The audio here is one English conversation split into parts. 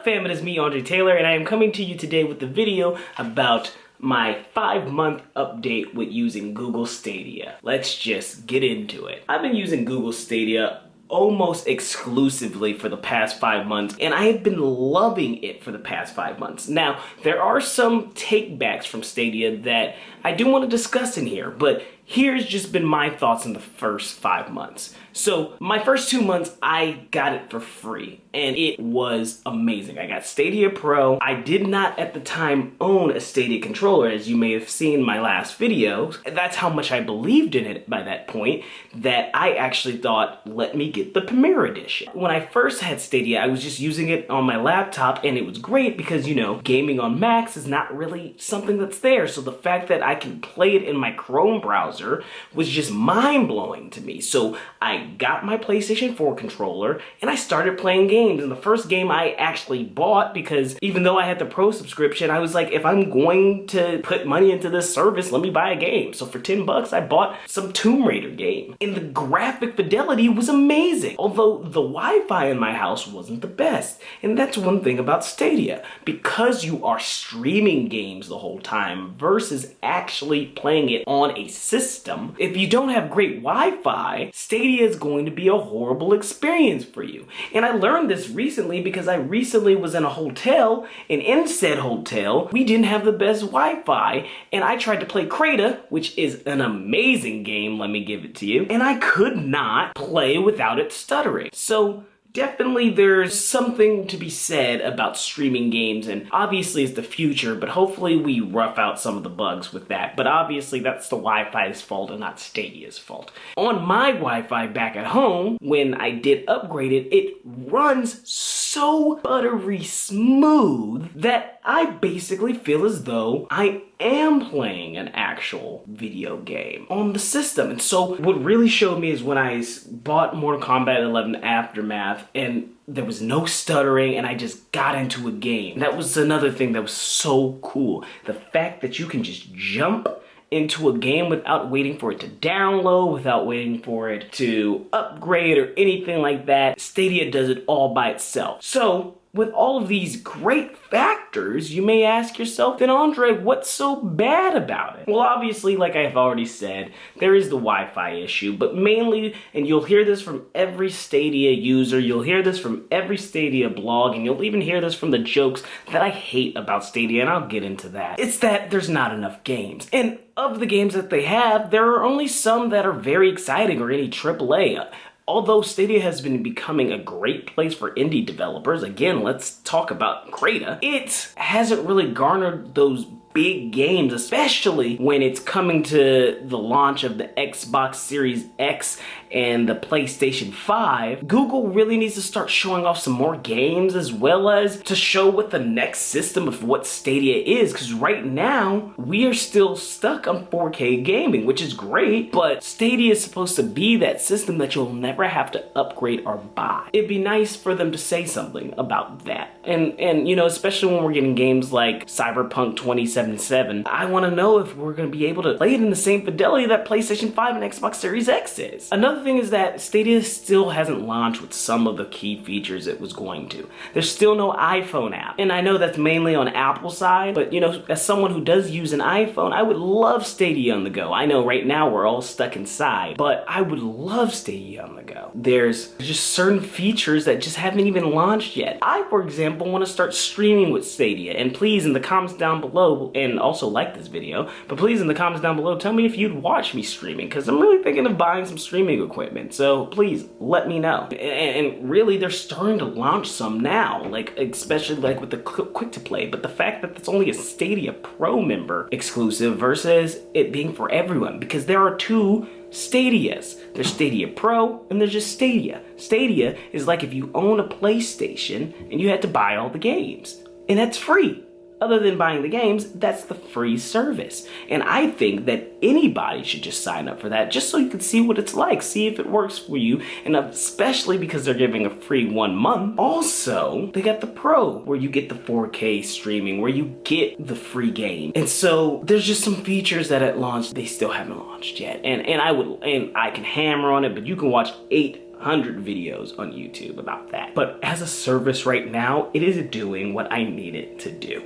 fam? It is me, Andre Taylor, and I am coming to you today with a video about my 5-month update with using Google Stadia. Let's just get into it. I've been using Google Stadia almost exclusively for the past 5 months, and I have been loving it for the past 5 months. Now, there are some takebacks from Stadia that I do want to discuss in here, but here's just been my thoughts in the first 5 months. So my first 2 months, I got it for free, and it was amazing. I got Stadia Pro. I did not at the time own a Stadia controller, as you may have seen in my last video. That's how much I believed in it by that point, that I actually thought, let me get the Premier Edition. When I first had Stadia, I was just using it on my laptop, and it was great because, you know, gaming on Macs is not really something that's there. So the fact that I can play it in my Chrome browser was just mind-blowing to me. So I got my PlayStation 4 controller and I started playing games. And the first game I actually bought, because even though I had the Pro subscription, I was like, if I'm going to put money into this service, let me buy a game. So for 10 bucks, I bought some Tomb Raider game. And the graphic fidelity was amazing. Although the Wi-Fi in my house wasn't the best. And that's one thing about Stadia. Because you are streaming games the whole time versus actually playing it on a system, if you don't have great Wi-Fi, Stadia is going to be a horrible experience for you. And I learned this recently because I recently was in a hotel, and in said hotel, we didn't have the best Wi-Fi, and I tried to play Creta, which is an amazing game, let me give it to you, and I could not play without it stuttering. So definitely there's something to be said about streaming games, and obviously it's the future, but hopefully we rough out some of the bugs with that. But obviously that's the Wi-Fi's fault and not Stadia's fault. On my Wi-Fi back at home, when I did upgrade it, it runs so buttery smooth that I basically feel as though I am playing an actual video game on the system. And so what really showed me is when I bought Mortal Kombat 11 Aftermath, and there was no stuttering, and I just got into a game. That was another thing that was so cool. The fact that you can just jump into a game without waiting for it to download, without waiting for it to upgrade or anything like that. Stadia does it all by itself. So with all of these great factors, you may ask yourself, then Andre, what's so bad about it? Well, obviously, like I've already said, there is the Wi-Fi issue, but mainly, and you'll hear this from every Stadia user, you'll hear this from every Stadia blog, and you'll even hear this from the jokes that I hate about Stadia, and I'll get into that. It's that there's not enough games. And of the games that they have, there are only some that are very exciting or any AAA. Although Stadia has been becoming a great place for indie developers, again, let's talk about Creta, it hasn't really garnered those big games, especially when it's coming to the launch of the Xbox Series X and the PlayStation 5. Google really needs to start showing off some more games, as well as to show what the next system of what Stadia is, because right now we are still stuck on 4K gaming, which is great, but Stadia is supposed to be that system that you'll never have to upgrade or buy. It'd be nice for them to say something about that. And you know, especially when we're getting games like Cyberpunk 2077, I want to know if we're going to be able to play it in the same fidelity that PlayStation 5 and Xbox Series X is. Another thing is that Stadia still hasn't launched with some of the key features it was going to. There's still no iPhone app. And I know that's mainly on Apple's side, but you know, as someone who does use an iPhone, I would love Stadia on the go. I know right now we're all stuck inside, but I would love Stadia on the go. There's just certain features that just haven't even launched yet. I, for example, want to start streaming with Stadia, and please in the comments down below, and also like this video, but please in the comments down below tell me if you'd watch me streaming, because I'm really thinking of buying some streaming equipment, so please let me know. And really they're starting to launch some now, like especially like with the quick to play, but the fact that it's only a Stadia Pro member exclusive versus it being for everyone, because there are two Stadias. There's Stadia Pro and there's just Stadia. Stadia is like if you own a PlayStation and you had to buy all the games, and that's free. Other than buying the games, that's the free service. And I think that anybody should just sign up for that, just so you can see what it's like, see if it works for you, and especially because they're giving a free 1 month. Also, they got the Pro, where you get the 4K streaming, where you get the free game. And so there's just some features that at launch, they still haven't launched yet. And I can hammer on it, but you can watch 8 100 videos on YouTube about that. But as a service right now, it is doing what I need it to do.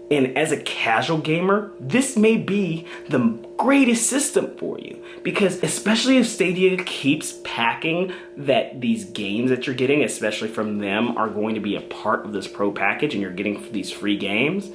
And as a casual gamer, this may be the greatest system for you, because especially if Stadia keeps packing that these games that you're getting, especially from them, are going to be a part of this pro package and you're getting these free games,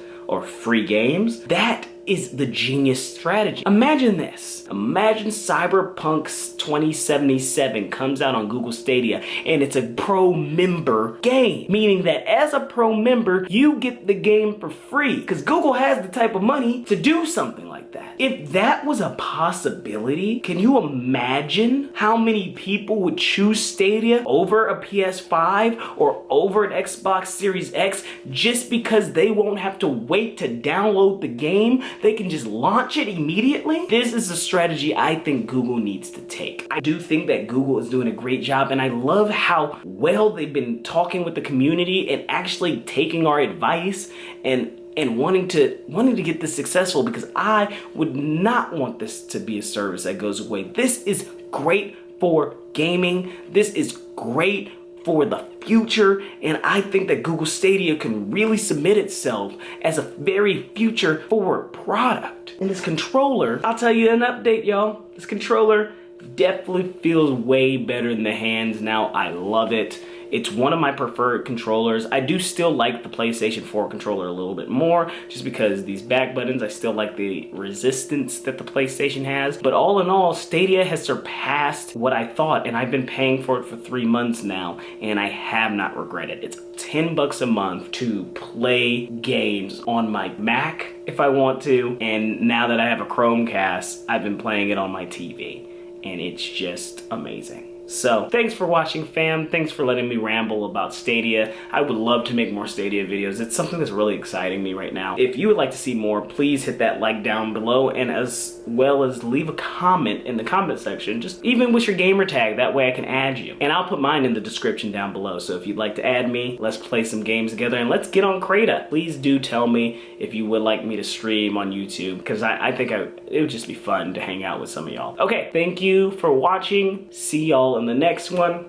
that is the genius strategy. Imagine this. Imagine Cyberpunk 2077 comes out on Google Stadia and it's a pro member game, meaning that as a pro member, you get the game for free because Google has the type of money to do something like that. If that was a possibility, can you imagine how many people would choose Stadia over a PS5 or over an Xbox Series X just because they won't have to wait to download the game? They can just launch it immediately. This is a strategy I think Google needs to take. I do think that Google is doing a great job, and I love how well they've been talking with the community and actually taking our advice and wanting to get this successful, because I would not want this to be a service that goes away. This is great for gaming. This is great for the future, and I think that Google Stadia can really submit itself as a very future forward product. And this controller, I'll tell you an update, y'all. This controller definitely feels way better in the hands now. I love it. It's one of my preferred controllers. I do still like the PlayStation 4 controller a little bit more, just because these back buttons, I still like the resistance that the PlayStation has. But all in all, Stadia has surpassed what I thought, and I've been paying for it for 3 months now, and I have not regretted. It's $10 a month to play games on my Mac if I want to, and now that I have a Chromecast, I've been playing it on my TV, and it's just amazing. So thanks for watching, fam. Thanks for letting me ramble about Stadia. I would love to make more Stadia videos. It's something that's really exciting me right now. If you would like to see more, please hit that like down below, and as well as leave a comment in the comment section, just even with your gamer tag, that way I can add you. And I'll put mine in the description down below, so if you'd like to add me, let's play some games together and let's get on Crata. Please do tell me if you would like me to stream on YouTube, because I think it would just be fun to hang out with some of y'all. Okay, thank you for watching. See y'all in the next one.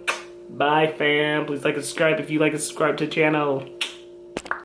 Bye, fam. Please like and subscribe if you like to subscribe to the channel.